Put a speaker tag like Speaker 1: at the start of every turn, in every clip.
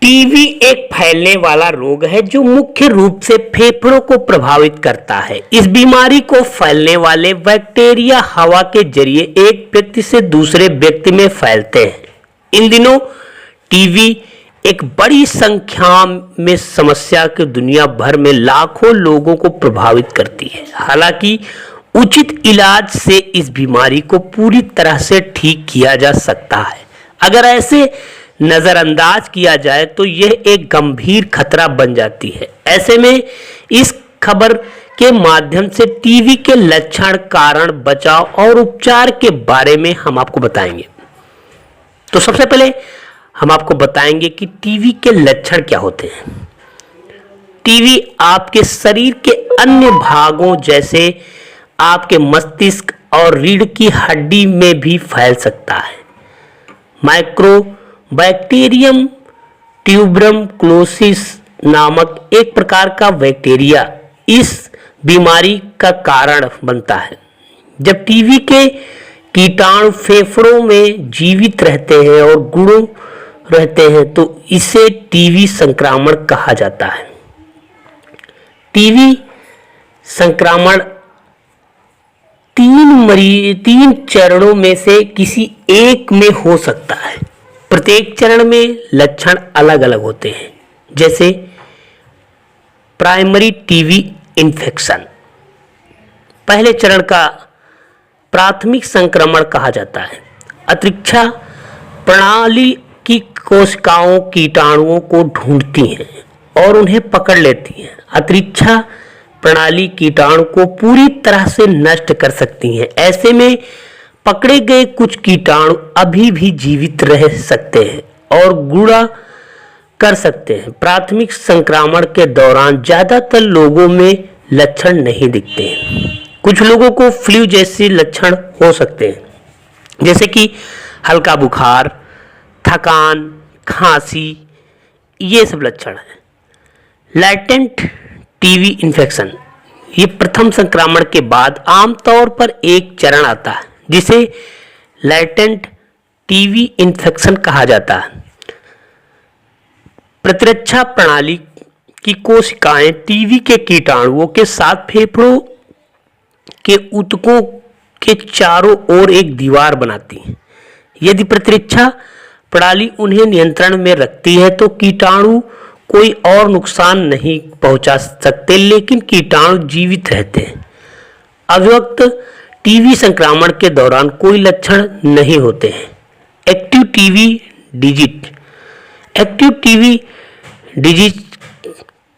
Speaker 1: TB एक फैलने वाला रोग है जो मुख्य रूप से फेफड़ों को प्रभावित करता है। इस बीमारी को फैलने वाले बैक्टीरिया हवा के जरिए एक व्यक्ति से दूसरे व्यक्ति में फैलते हैं। इन दिनों टीबी एक बड़ी संख्या में समस्या के दुनिया भर में लाखों लोगों को प्रभावित करती है। हालांकि उचित इलाज से इस बीमारी को पूरी तरह से ठीक किया जा सकता है। अगर ऐसे नजरअंदाज किया जाए तो यह एक गंभीर खतरा बन जाती है। ऐसे में इस खबर के माध्यम से टीबी के लक्षण, कारण, बचाव और उपचार के बारे में हम आपको बताएंगे। तो सबसे पहले हम आपको बताएंगे कि टीबी के लक्षण क्या होते हैं। टीबी आपके शरीर के अन्य भागों जैसे आपके मस्तिष्क और रीढ़ की हड्डी में भी फैल सकता है। माइक्रोबैक्टीरियम ट्यूबरकुलोसिस नामक एक प्रकार का बैक्टीरिया इस बीमारी का कारण बनता है। जब टीबी के कीटाणु फेफड़ों में जीवित रहते हैं और गुणों रहते हैं तो इसे टीबी संक्रमण कहा जाता है। टीबी संक्रमण तीन चरणों में से किसी एक में हो सकता है। प्रत्येक चरण में लक्षण अलग अलग होते हैं, जैसे प्राइमरी टीबी इन्फेक्शन पहले चरण का प्राथमिक संक्रमण कहा जाता है। अंतरिक्ष प्रणाली की कोशिकाओं कीटाणुओं को ढूंढती हैं और उन्हें पकड़ लेती हैं। अंतरिक्ष प्रणाली कीटाणु को पूरी तरह से नष्ट कर सकती हैं। ऐसे में पकड़े गए कुछ कीटाणु अभी भी जीवित रह सकते हैं और गुणा कर सकते हैं। प्राथमिक संक्रमण के दौरान ज्यादातर लोगों में लक्षण नहीं दिखते हैं। कुछ लोगों को फ्लू जैसे लक्षण हो सकते हैं, जैसे कि हल्का बुखार, थकान, खांसी, ये सब लक्षण हैं। लैटेंट टीबी इन्फेक्शन ये प्रथम संक्रमण के बाद आमतौर पर एक चरण आता है जिसे लैटेंट टीबी इन्फेक्शन कहा जाता है। प्रतिरक्षा प्रणाली की कोशिकाएं टीबी के कीटाणुओं के साथ फेफड़ों के ऊतकों के चारों ओर एक दीवार बनाती हैं। यदि प्रतिरक्षा प्रणाली उन्हें नियंत्रण में रखती है तो कीटाणु कोई और नुकसान नहीं पहुंचा सकते, लेकिन कीटाणु जीवित रहते हैं। अव्यक्त टीबी संक्रमण के दौरान कोई लक्षण नहीं होते हैं। एक्टिव टीबी डिजीज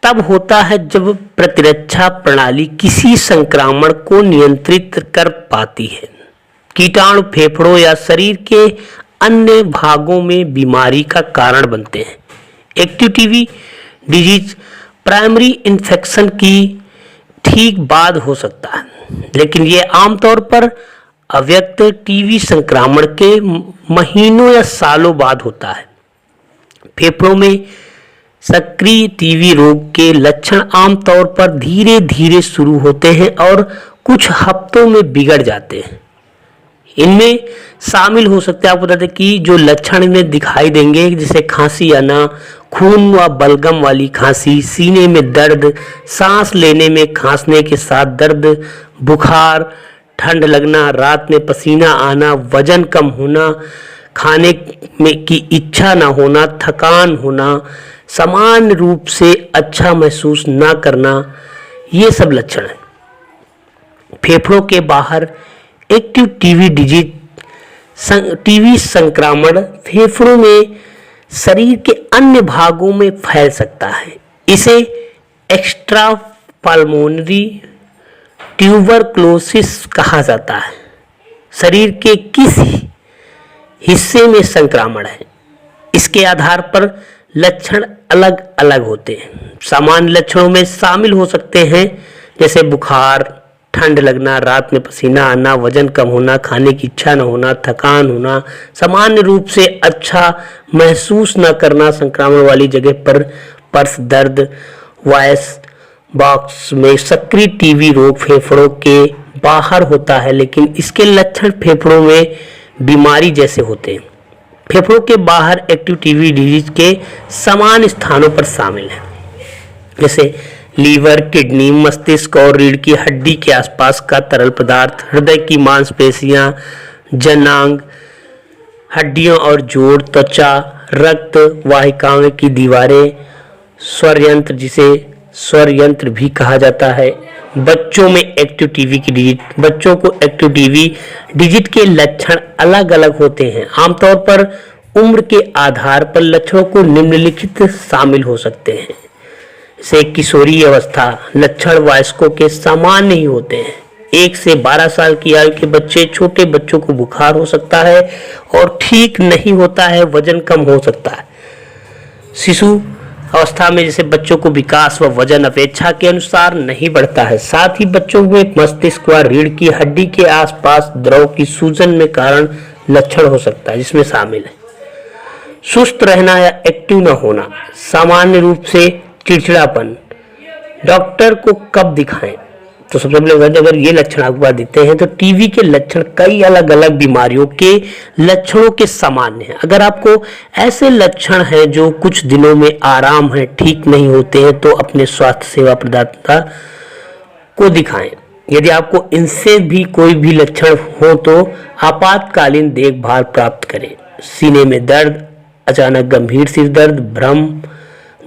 Speaker 1: तब होता है जब प्रतिरक्षा प्रणाली किसी संक्रमण को नियंत्रित कर पाती है। कीटाणु फेफड़ों या शरीर के अन्य भागों में बीमारी का कारण बनते हैं। Active TB disease primary infection की ठीक बाद हो सकता है, लेकिन यह आमतौर पर अव्यक्त टीबी संक्रमण के महीनों या सालों बाद होता है। फेफड़ों में सक्रिय टीबी रोग के लक्षण आमतौर पर धीरे धीरे शुरू होते हैं और कुछ हफ्तों में बिगड़ जाते हैं। इनमें शामिल हो सकते हैं, आपको बता दें कि जो लक्षण इनमें दिखाई देंगे, जैसे खांसी आना, खून व बलगम वाली खांसी, सीने में दर्द, सांस लेने में खांसने के साथ दर्द, बुखार, ठंड लगना, रात में पसीना आना, वजन कम होना, खाने में की इच्छा न होना, थकान होना, सामान्य रूप से अच्छा महसूस न करना, ये सब लक्षण हैं। फेफड़ों के बाहर एक्टिव टीबी संक्रमण फेफड़ों में शरीर के अन्य भागों में फैल सकता है। इसे एक्स्ट्रा पल्मोनरी ट्यूबरकुलोसिस कहा जाता है। शरीर के किस हिस्से में संक्रमण है, इसके आधार पर लक्षण अलग अलग होते हैं। सामान्य लक्षणों में शामिल हो सकते हैं, जैसे बुखार, ठंड लगना, रात में पसीना आना, वजन कम होना, खाने की इच्छा न होना, थकान होना, सामान्य रूप से अच्छा महसूस न करना, संक्रमण वाली जगह पर पर्स दर्द, वॉइस बॉक्स में सक्रिय टीबी रोग फेफड़ों के बाहर होता है, लेकिन इसके लक्षण फेफड़ों में बीमारी जैसे होते हैं। फेफड़ों के बाहर एक्टिव टीवी डिजीज के समान स्थानों पर शामिल है, जैसे लीवर, किडनी, मस्तिष्क और रीढ़ की हड्डी के आसपास का तरल पदार्थ, हृदय की मांसपेशियां, जनांग, हड्डियों और जोड़, त्वचा, रक्त वाहिकाओं की दीवारें, स्वर यंत्र जिसे स्वर यंत्र भी कहा जाता है। बच्चों में एक्टिव टीवी की डिजिट, बच्चों को एक्टिव टीवी डिजिट के लक्षण अलग अलग होते हैं। आमतौर पर उम्र के आधार पर लक्षणों को निम्नलिखित शामिल हो सकते हैं, जैसे किशोरी अवस्था, लक्षण वयस्कों के समान नहीं होते हैं। 1 से 12 साल की आयु के बच्चे, छोटे बच्चों को बुखार हो सकता है और ठीक नहीं होता है, वजन कम हो सकता है। शिशु अवस्था में जैसे बच्चों को विकास व वजन अपेक्षा के अनुसार नहीं बढ़ता है। साथ ही बच्चों में मस्तिष्क व रीढ़ की हड्डी के आसपास द्रव की सूजन में कारण लक्षण हो सकता है, जिसमें शामिल है सुस्त रहना या एक्टिव न होना, सामान्य रूप से चिड़चिड़ापन। डॉक्टर को कब दिखाएं? तो सबसे पहले अगर ये लक्षण आपको दिखते हैं तो टीवी के लक्षण कई अलग अलग बीमारियों के लक्षणों के सामान्य हैं। अगर आपको ऐसे लक्षण हैं जो कुछ दिनों में आराम है, ठीक नहीं होते हैं, तो अपने स्वास्थ्य सेवा प्रदाता को दिखाएं। यदि आपको इनसे भी कोई भी लक्षण हो तो आपातकालीन देखभाल प्राप्त करें। सीने में दर्द, अचानक गंभीर सिर दर्द, भ्रम,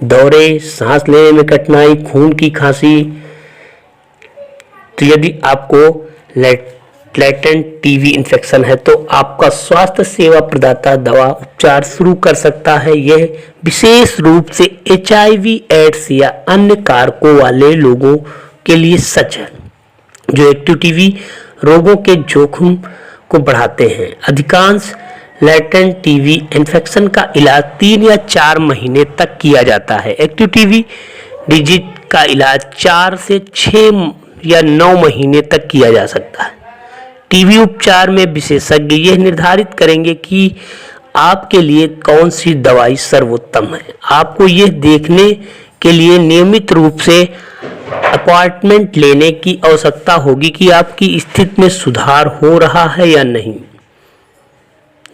Speaker 1: दौरे, सांस लेने में कठिनाई, खून की खांसी। तो यदि आपको लेटेंट टीवी इन्फेक्शन है तो आपका स्वास्थ्य सेवा प्रदाता दवा उपचार शुरू कर सकता है। यह विशेष रूप से HIV, एड्स या अन्य कारकों वाले लोगों के लिए सच है जो एक्टिव टीवी रोगों के जोखिम को बढ़ाते हैं। अधिकांश लेटेंट टीवी इन्फेक्शन का इलाज 3 या 4 महीने तक किया जाता है। एक्टिव टीवी डिजीज का इलाज 4 से 6 या 9 महीने तक किया जा सकता है। टीबी उपचार में विशेषज्ञ यह निर्धारित करेंगे कि आपके लिए कौन सी दवाई सर्वोत्तम है। आपको यह देखने के लिए नियमित रूप से अपॉइंटमेंट लेने की आवश्यकता होगी कि आपकी स्थिति में सुधार हो रहा है या नहीं।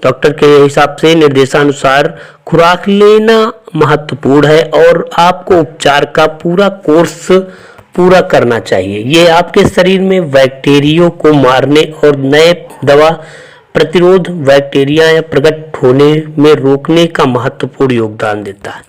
Speaker 1: डॉक्टर के हिसाब से निर्देशानुसार खुराक लेना महत्वपूर्ण है और आपको उपचार का पूरा कोर्स पूरा करना चाहिए। ये आपके शरीर में बैक्टीरिया को मारने और नए दवा प्रतिरोध बैक्टीरिया या प्रकट होने में रोकने का महत्वपूर्ण योगदान देता है।